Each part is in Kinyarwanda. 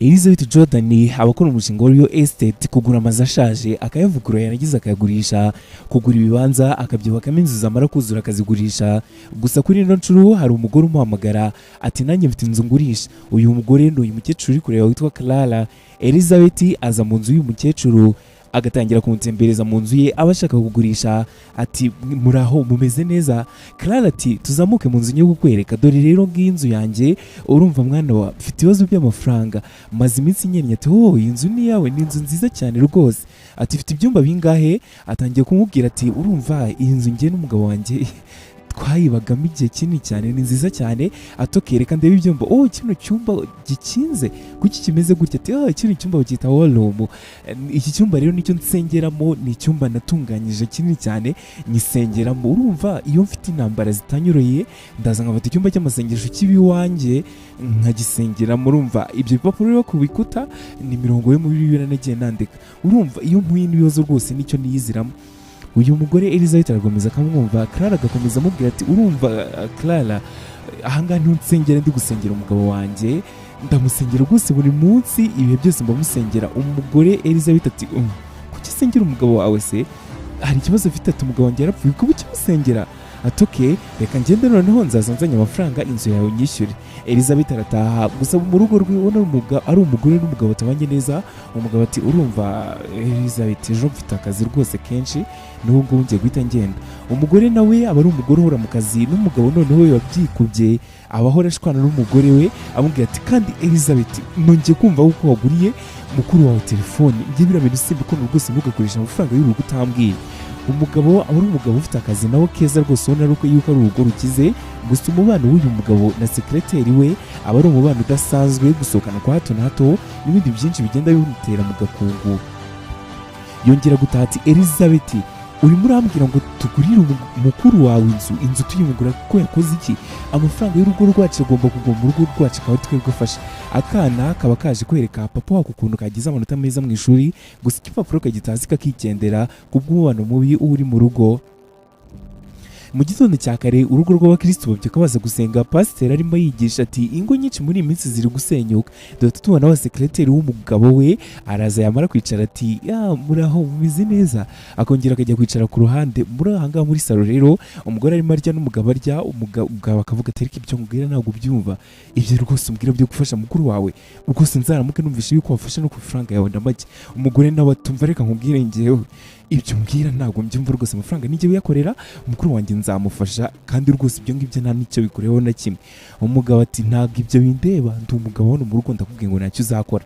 Elizabeth Jordan abakora umushinga wa Real Estate, kugura amazu ashaje akayavugurura yarangiza akayagurisha, kugura ibibanza akabyubakamo inzu zamara kuzura akazigurisha. Gusa kuri ino nshuro hari umugore umuhamagara ati nanjye mfite inzu ngurisha. Uyu mugore ni uyu mukecuru uri kureba witwa Clara. Elizabeth aza mu nzu y'uyu mukecuru agatangira kumutembereza mu nzu ye abashaka kugurisha, ati muraho mumeze neza? Clara ati tuzamuke mu nzu njye kukwereka, dore rero ngiyi inzu yanjye, urumva mwana wa mfite ibibazo by'amafaranga maze iminsi nyenye. Ati oh iyi nzu ni yawe? Ni inzu nziza cyane rwose. Ati ifite ibyumba bingahe? Atangiye kumubwira ati urumva iyi nzu njye n'umugabo wanjye twayibagamo igihe kinini cyane, ni nziza cyane. Atokereka ndebe ibyumba, oh kino cyumba gikinze kuki kimeze gutya? Ati oh kino cyumba cyita war room. Iki cyumba rero nicyo nsengeramo, ni icyumba natunganyije kinini cyane nyisengeramo. Urumva iyo mfite intambara zitanyoroye ndaza nkafata icyumba cy'amasengesho cy'ibiwanjye nkagisengeramo. Urumva ibyo bipapuro rero ku bikuta ni 40 mu Bibiliya nagiye nandika. Urumva iyo mpuye n'ibibazo rwose nicyo niyiziramo. Uyu mugore Elizabeth aragomeza akamwumva, Clara agakomeza amubwira ati urumva Clara, ahangaha niho nsengera, ndi gusengera umugabo wanjye, ndamusengera rwose buri munsi, ibihe byose mbamusengera. Umugore Elizabeth ati kuki sengera umugabo wawe se? Hari ikibazo ufite? Ati umugabo wanjye yarapfuye, kuba ukimusengera? Ati okay reka ngende noneho nzaza nzanye amafaranga inzu yawe nyishyure. Elizabeth arataha, gusa mu rugo rwe ubona ari umugore n'umugabo batabanye neza. Umugabo ati urumva Elizabeth, ejo mfite akazi rwose kenshi, n'ubu ngubu ngiye guhita ngenda. Umugore nawe aba ari umugore uhora mu kazi, n'umugabo noneho we wabyikubye abahora ashwana n'umugore we, amubwira ati kandi Elizabeth nongeye kumva uko waguriye mukuru wawe telefone, njye biramenya usimba ko rwose ntugakoresha amafaranga y'urugo utambwiye. Umugabo aba ari umugabo ufite akazi nawe keza rwose, ubona yuko ari urugo rukize. Gusa umubano w'uyu mugabo na sekreteri we aba ari umubano udasanzwe, gusohokana kwa hato na hato n'ibindi byinshi bigenda bimutera mu gakungu. Yongera gutaha ati Elizabeth urimo urambwira ngo tugurire mukuru wawe inzu tuyimugura kuko yakoze iki? Amafaranga y'urugo rwacu agomba kugwa mu rugo rwacu, akaba twebwe afasha. Akana kaba kaje kwereka papa wako ukuntu kagize amanota meza mu ishuri, gusa igipapuro kagitazi kakigendera kubw'umubano mubi uri mu rugo. Mu gitondo cya kare urugo rw'abakristo babyuka baza gusenga. Pasiteri arimo yigisha ati ingo nyinshi muri iyi minsi ziri gusenyuka. Dore tubona wa sekreteri w'umugabo we araza, yamara kwicara ati muraho mumeze neza, akongera akajya kwicara ku ruhande. Muri ahangaha muri salo rero umugore arimo arya n'umugabo arya, umugabo akavuga ati ariko ibyo nkubwira ntabwo byumva, ibyo rwose umbwira byo gufasha mukuru wawe rwose nzaramuke numvishe yuko wafasha no ku mafaranga yawe ndamajye. Umugore nawe atumva reka nkubwire njyewe ibyo mbwira ntabwo mbyumva rwose, amafaranga nijye uyakorera, umukuru wanjye nzamufasha kandi rwose ibyo ngibyo nta n'icyo bikureho na kimwe. Umugabo ati ntabwo ibyo bindeba, ndi umugabo hano mu rugo ndakubwiye ngo ntacyo uzakora.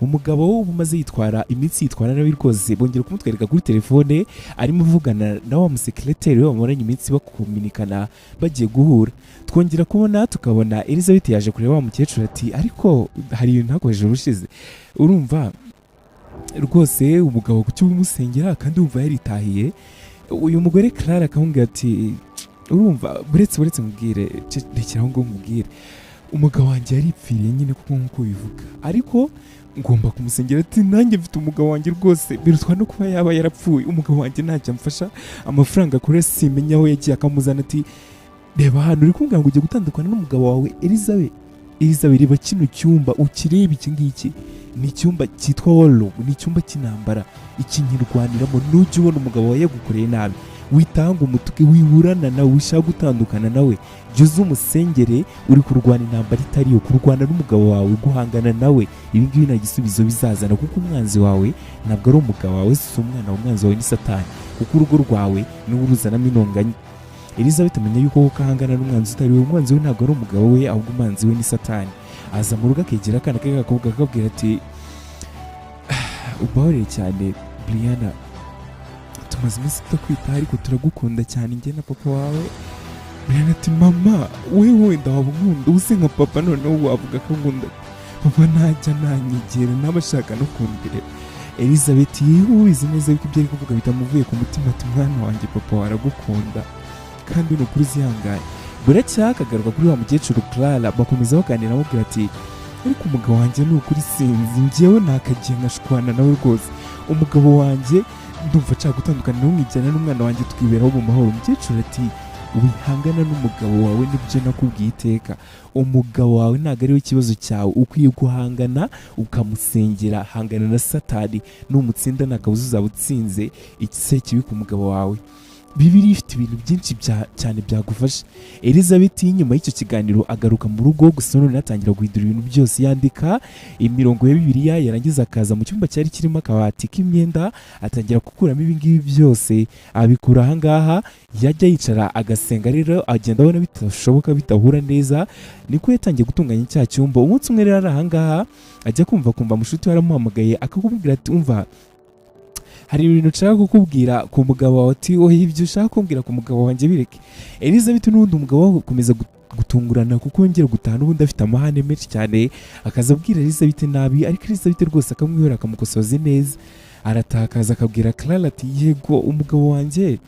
Umugabo wo umaze yitwara iminsi yitwara nawe rwose, bongera kumutwereka kuri telefone arimo avugana na wa musekreteri we bamaranye iminsi bakominikana bagiye guhura. Twongera kubona tukabona Elizabeth yaje kureba wa mukecuru ati ariko hari ibintu hakoresheje ubushize, urumva rwose umugabo kuki umusengera kandi wumva yaritahiye. Uyu mugore Clara akamubwira ati urumva buretse mubwire, rekeraho ngo mubwire, umugabo wanjye yaripfiriye nyine kuko nk'uko bivuga, ariko ngomba kumusengera. Ati nanjye mfite umugabo wanjye rwose birutwa no kuba yaba yarapfuye, umugabo wanjye ntacyo amfasha, amafaranga akora simenya aho yagiye akamuzana. Ati reba hano uri kumbwira ngo ugiye gutandukana n'umugabo wawe Elizabeth reba kino cyumba ukireba, iki ngiki ni icyumba cyitwa war room, ni icyumba cy'intambara, iki nkirwaniramo. Nujya ubona umugabo wawe yagukoreye nabi witanga umutuke, wiburana nawe, ushaka gutandukana nawe, jya uza umusengere. Uri kurwana intambara itariyo, kurwana n'umugabo wawe, guhangana nawe, ibi ngibi nta gisubizo bizazana, kuko umwanzi wawe ntabwo ari umugabo wawe, si umwana, umwanzi wawe ni Satani, kuko urugo rwawe niwe uruzanamo intonganya. Elizabeth amenya yuko kahangana n'umwanzi utari we, umwanzi we ntabwo ari umugabo we, ahubwo umwanzi we ni Satani. Aza mu rugo akegera akana ke gakobwa akabwira ati ubabarire cyane Brianna, tumaze iminsi tutakwitaho ariko turagukunda cyane njye na papa wawe. Brianna ati mama wewe wenda waba unkunda use nka papa, noneho wavuga ko nkunda papa, ntajya nanyegera n'abashaka no kundera. Elizabeth yewe ubizi neza yuko ibyo ari kuvuga bitamuvuye ku mutima. Ati mwana wanjye papa waragukunda kandi ni ukuri uzihangane. Buracya akagaruka kuri wa mukecuru Clara, bakomeza baganira amubwira ati ariko umugabo wanjye ni ukuri sinzi, njyewe nakagiye nkashwana nawe rwose, umugabo wanjye ndumva nshaka gutandukana nawe, nkijyana n'umwana wanjye tukiberaho mu mahoro. Umukecuru ati wihangana n'umugabo wawe, nibyo nakubwiye iteka. Umugabo wawe ntabwo ariwe kibazo cyawe, ukwiye guhangana ukamusengera. Hangana na Satani, numutsinda nta kabuza uzaba utsinze igise kibi ku mugabo wawe. Bibiliya ifite ibintu byinshi cyane byagufasha. Elizabeth nyuma y'icyo kiganiro agaruka mu rugo, gusa none atangira guhindura ibintu byose, yandika imirongo ya Bibiliya, yarangiza akaza mu cyumba cyari kirimo akabati k'imyenda, atangira gukuramo ibi ngibi byose, abikura aha ngaha, yajya yicara agasenga. Rero agenda abona bitashoboka, bitahura neza, niko yatangiye gutunganya cya cyumba. Umunsi umwe rero ari aha ngaha, ajya kumva mushuti we aramuhamagaye akakubwira ati umva, hari ibintu ushaka kukubwira ku mugabo wawe. Ati oya, ibyo ushaka kumbwira ku mugabo wanjye bireke. Elizabeth n'ubundi umugabo we gukomeza gutungurana kuko yongera gutaha, n'ubundi afite amahane menshi cyane, akaza abwira Elizabeth nabi, ariko Elizabeth rwose akamwihora akamukosoza neza. Arataha akaza akabwira Clara ati yego umugabo wanjye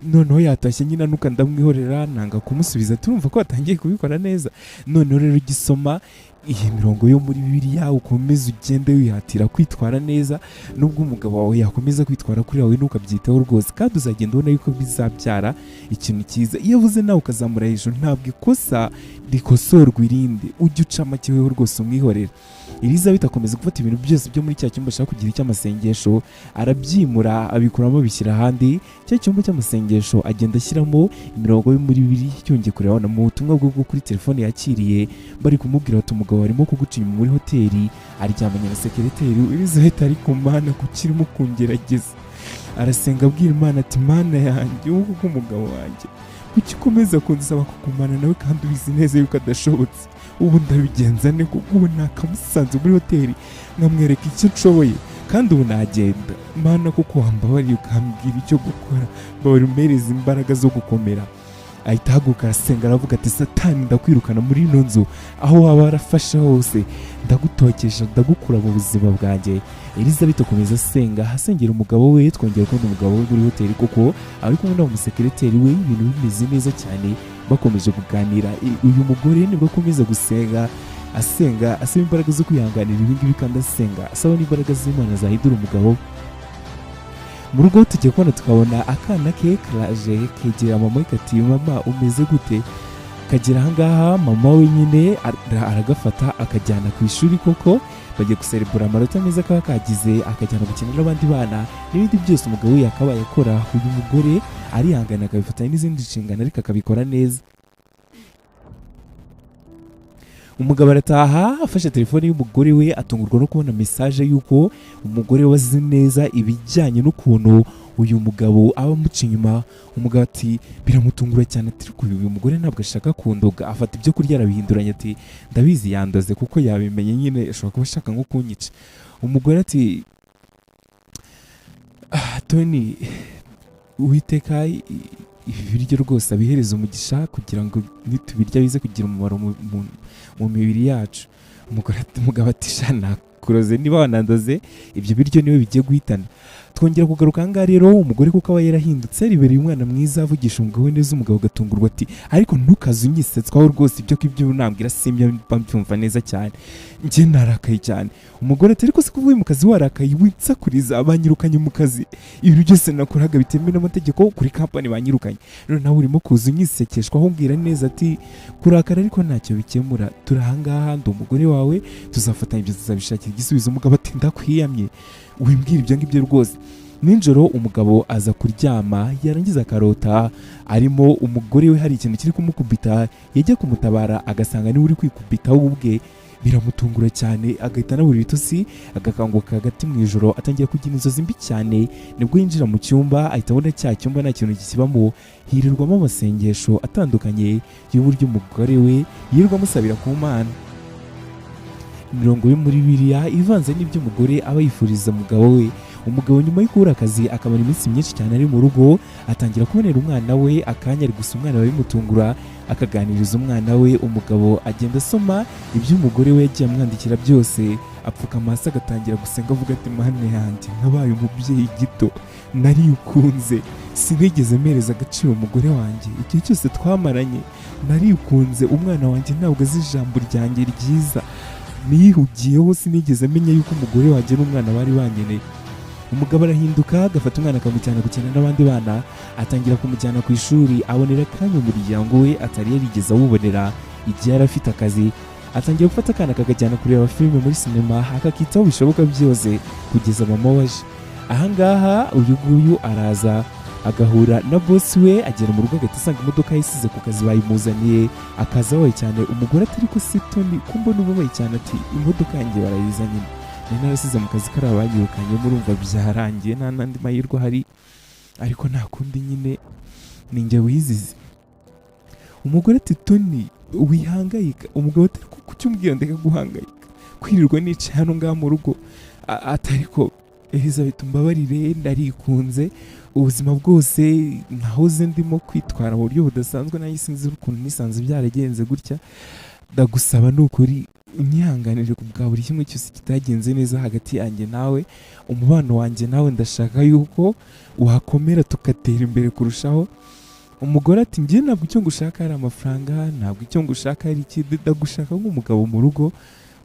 noneho yatashye nyine nuka ndamwihorera, nanga kumusubiza. Turumva ko atangiye kubikora neza. Noneho rero ugisoma iyi mirongo yo muri Bibiliya ukomeze ugende wihatira kwitwara neza, nubwo umugabo wawe yakomeza kwitwara kuri wawe ntukabyiteho rwose, kandi uzagenda ubona yuko bizabyara ikintu cyiza. Iyo avuze nawe ukazamura hejuru, ntabwo ikosa rikosorwa irindi, ujye uca make weho rwose umwihorera. Elizabeth akomeza gufata ibintu byose byo muri cya cyumba ashaka kugira icy'amasengesho, arabyimura abikuramo abishyira ahandi. Cya cyumba cy'amasengesho agenda ashyiramo imirongo yo muri Bibiliya. Yongeye kureba mu butumwa bwo kuri telefone yakiriye, bari kumubwira ati umugabo arimo kuguca inyuma muri hoteli, aryamanye na sekereteri. Elizabeth ari ku Mana kukirimo kungerageza, arasenga abwira Imana ati Mana yanjye, wowe kuko umugabo wanjye kuki ukomeza kunsaba kugumana nawe kandi ubizi neza yuko adashobotse? Ubu ndabigenza ne kuko ubu nakamusanze muri hoteli nkamwereka icyo nshoboye, kandi ubu nagenda. Mana kuko wambabariye ukambwira icyo gukora, mbabari umpereza imbaraga zo gukomera. Ahita ahaguruka arasenga aravuga ati Satani, ndakwirukana muri ino nzu, aho waba warafashe hose ndagutokesha, ndagukura mu buzima bwanjye. Elizabeth akomeza asenga, asengera umugabo we. Twongera kubona umugabo we muri hoteli kuko ari kumwe n'umusekereteri we, ibintu bimeze neza cyane, bakomeje kuganira. Uyu mugore nibwo akomeza gusenga, asenga asaba imbaraga zo kwihanganira ibi ngibi, kandi asenga asaba n'imbaraga z'Imana zahindura umugabo. Mu rugo tugiye kubona tukabona akana ke karaje kegera mama we kati mama umeze gute? Kagera aha ngaha mama we nyine aragafata akajyana ku ishuri, koko bagiye guserebura amanota meza kaba kagize, akajyana gukinira n'abandi bana n'ibindi byose umugabo we yakabaye akora. Uyu mugore arihangana akabifatanya n'izindi nshingano, ariko akabikora neza. Umugabo arataha afashe telefone y'umugore we, atungurwa no kubona message yuko umugore we azi neza ibijyanye n'ukuntu uyu mugabo aba amuca inyuma. Umugabo ati biramutungura cyane, ati uyu mugore ntabwo ashaka kundoga. Afata ibyo kurya arabihinduranya ati ndabizi yandoze kuko yabimenye nyine, ashobora kuba ashaka nko kunyica. Umugore ati Tony, Uwiteka ibiryo rwose abihereza umugisha kugira ngo nitubirya bize kugira umumaro mu mibiri yacu. Umugabo ati shana kuroze, niba wanandoze ibyo biryo niwe bigiye guhitana. Twongera kugaruka aha ngaha rero, umugore kuko aba yarahindutse, ribereye umwana mwiza, avugisha umugabo we neza. Umugabo agatungurwa ati ariko ntukaze unyisetswaho rwose, ibyo kibyo nambwira simya mbyumva neza cyane, njye narakaye cyane. Umugore ati ariko se kuvuye mu kazi warakaye, winsakuriza, abanyirukanye mu kazi, ibintu byose nakoraga bitemewe n'amategeko kuri kampani banyirukanye, rero nawe urimo kuza unyisekeshwa aho mbwira neza ati kurakara ariko ntacyo bikemura, turi aha ngaha ndi umugore wawe, tuzafatanya ibyo tuzabishakira igisubizo. Umugabo ati ndakwiyamye, wimbwira ibyo ngibyo rwose. Nijoro umugabo aza kuryama, yarangiza akarota arimo umugore we hari ikintu kiri kumukubita, yajya kumutabara agasanga niwe uri kwikubitaho ubwe. Biramutungura cyane, agahita anabura ibitotsi, agakanguka hagati mu ijoro, atangira kugira inzozi mbi cyane. Nibwo yinjira mu cyumba, ahita abona cya cyumba nta kintu kikibamo, hirirwamo amasengesho atandukanye y'uburyo umugore we yirirwa amusabira ku Mana. Imirongo yo muri Bibiliya ivanze n'ibyo umugore aba yifuriza umugabo we. Umugabo nyuma yo kubura akazi akamara iminsi myinshi cyane ari mu rugo, atangira kubonera umwana we akanya, ari gusa umwana we bimutungura, akaganiriza umwana we. Umugabo agenda asoma ibyo umugore we yagiye amwandikira byose, apfukama hasi agatangira gusenga avuga ati Mana yanjye, nabaye umubyeyi gito, nari ukunze, sinigeze mpereza agaciro umugore wanjye, igihe cyose twamaranye nari ukunze, umwana wanjye ntabwo azi ijambo ryanjye ryiza, niyihugiyeho, sinigeze amenya yuko umugore wanjye n'umwana bari banyeneye. umugabo arahinduka agafata umwana akamujyana gukina n'abandi bana, atangira kumujyana ku ishuri, abonera akanya umuryango we atari yarigeze awubonera igihe yari afite akazi. Atangira gufata akana akakajyana kureba filime muri sinema, akakitaho bishoboka byose kugeza mama waje. Ahangaha uyu nguyu araza agahura na bosi we, agera mu rugo agahita asanga imodoka yisize ku kazi bayimuzaniye, akaza abaye cyane. Umugore ati ariko se Tony ko mbona ubabaye cyane, ati imodoka yanjye barayizanye, nari narasize mu kazi kari abanyirukanye, murumva byarangiye nta n'andi mahirwe ahari, ariko nta kundi nyine ninjye wizize. Umugore ati Tony wihangayika. Umugabo ati kuki umbwira ndeka guhangayika, kwirirwa nicaye hano ngaha mu rugo. Atariko Elizabeth mbabarire, ndarikunze ubuzima bwose nahoze ndimo kwitwara mu buryo budasanzwe, nayo sinzi ukuntu nisanze byaragenze gutya, ndagusaba nukuri unyihanganire ku bwa buri kimwe cyose kitagenze neza hagati yanjye nawe, umubano wanjye nawe ndashaka yuko wakomera tugatera imbere kurushaho. Umugore ati njye ntabwo icyo ngushaka ari amafaranga, ntabwo icyo ngushaka ari ikindi, ndagushaka nk'umugabo mu rugo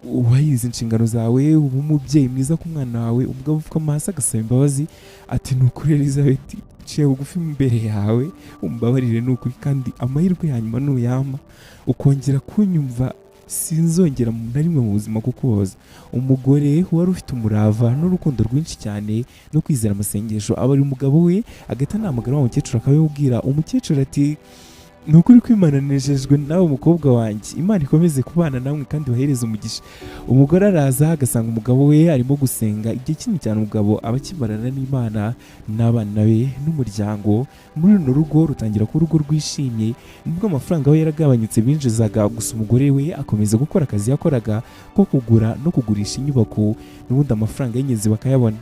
wubahiriza inshingano zawe, uba umubyeyi mwiza ku mwana wawe. Umugabo upfukama hasi agasaba imbabazi ati ni ukuri Elizabeth, nciye bugufi imbere yawe, umbabarire ni ukuri, kandi amahirwe ya nyuma nuyampa ukongera kunyumva sinzongera na rimwe mu buzima kukubabaza. Umugore wari ufite umurava n'urukundo rwinshi cyane no kwizera amasengesho aba ari umugabo we, agahita anamagana wa mukecuru akabimubwira. Umukecuru ati ni ukuri ko Imana nejejwe nawe umukobwa wanjye, Imana ikomeze kubana namwe kandi bahereze umugisha. Umugore araza agasanga umugabo we arimo gusenga. Igihe kinini cyane umugabo aba akimarana n'Imana n'abana be n'umuryango. Muri runo rugo rutangira kuba urugo rwishimye, nubwo amafaranga we yaragabanyutse binjizaga, gusa umugore we akomeza gukora akazi yakoraga ko kugura no kugurisha inyubako, n'ubundi amafaranga y'ingenzi bakayabona.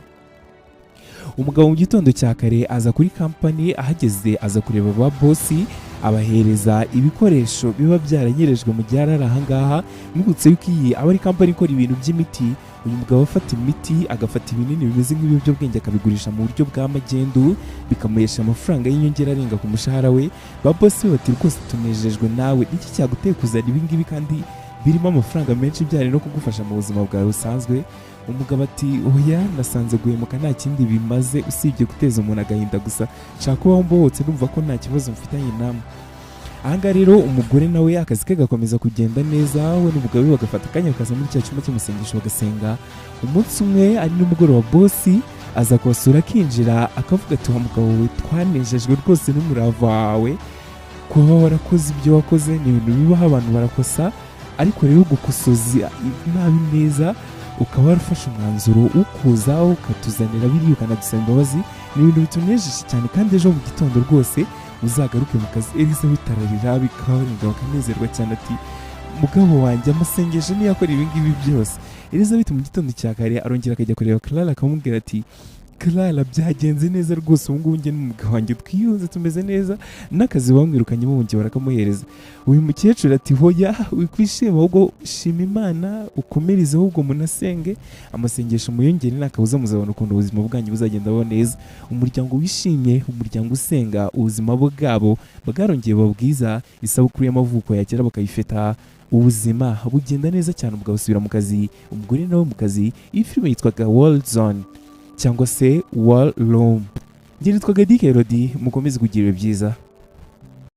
Umugabo mu gitondo cya kare aza kuri kampani, ahageze aza kureba ba bosi, abahereza ibikoresho biba byaranyerejwe mu gihe ari ahangaha. Mwibutse yuko iyi aba ari kampani ikora ibintu by'imiti. Uyu mugabo afata imiti, agafata ibinini bimeze nk'ibiyobyabwenge akabigurisha mu buryo bwa magendu, bikamuhesha amafaranga y'inyongera arenga ku mushahara we. Ba bosi bati rwose tunejejwe nawe, iki cyaguteye kuzana ibi ngibi kandi birimo amafaranga menshi byari no kugufasha mu buzima bwawe busanzwe. Umugabo ati oya, nasanze guhemuka nta kindi bimaze usibye guteza umuntu agahinda gusa, nshaka kubaho mbohotse numva ko nta kibazo mfitanye namwe. Ahangaha rero umugore nawe akazi ke gakomeza kugenda neza, we n'umugabo we bagafata akanya bakaza muri cya cyumba cy'amasengesho bagasenga. Umunsi umwe ari n'umugoroba bosi aza kubasura, akinjira akavuga ati wa mugabo we, twanejejwe rwose n'umurava wawe, kuba warakoze ibyo wakoze ni ibintu bibaho, abantu barakosa, ariko rero gukosoza nabi neza ukaba warafashe umwanzuro ukuza ukatuzanira biriya ukanadusaba imbabazi, ni ibintu bitunejeje cyane, kandi ejo mu gitondo rwose uzagaruke mu kazi. Elizabeth ararira bikabarenga bakanezerwa cyane, ati mugabo wanjye amasengesho niyo akora ibi ngibi byose. Elizabeth mu gitondo cya kare arongera akajya kureba Clara akamubwira ati Clara byagenze neza rwose, ubu ngubu njye n'umugabo wanjye twiyunze tumeze neza, n'akazi bamwirukanyemo bongera barakamuhereza. Uyu mukecuru ati hoya wikwishima, ahubwo shima Imana ukomereze, ahubwo munasenge, amasengesho muyongere, nakabuza muzabona ukuntu ubuzima bwanyu buzagenda buba neza. Umuryango wishimye, umuryango usenga, ubuzima bwabo bwarongeye buba bwiza. Isabukuru y'amavuko yagera bakayifeta, ubuzima bugenda neza cyane, umugabo asubira mu kazi, umugore nawe mu kazi. Iyi filime yitwaga World Zone cyangwa se War Room. Njye nitwaga Dick Elodie, mukomeze kugira byiza.